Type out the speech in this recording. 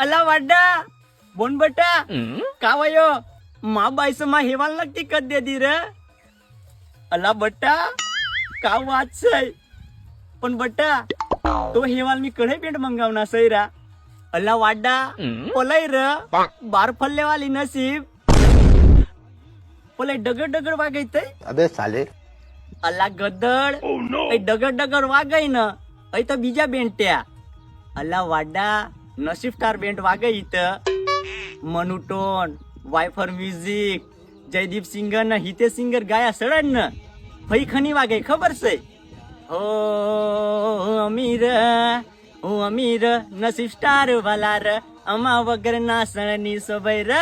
अला वाडा बोन बटा का वयो मा बाईस मा हेवाल नक्की कद दे दी रे अला बटा का वाच છે पण बटा तो हेवाल मी कडे पेंट मंगावना सैरा अला वाडा पोलाई र बार फल्ले वाली नसीब पोले डगर डगर वागाई ते अबे साले अला गदड़ ए डगर डगर वागाई न ऐ तो बीजा बेंट्या अला वाडा नसीब स्टार बेंट वागाई त मनुटोन वायफर म्युझिक जयदीप सिंगर न हिते सिंगर गाया सड़न न भाई खनी वागे खबर से ओ अमीर नसीब स्टार वाला र अमा वगर ना सणनी सोबई र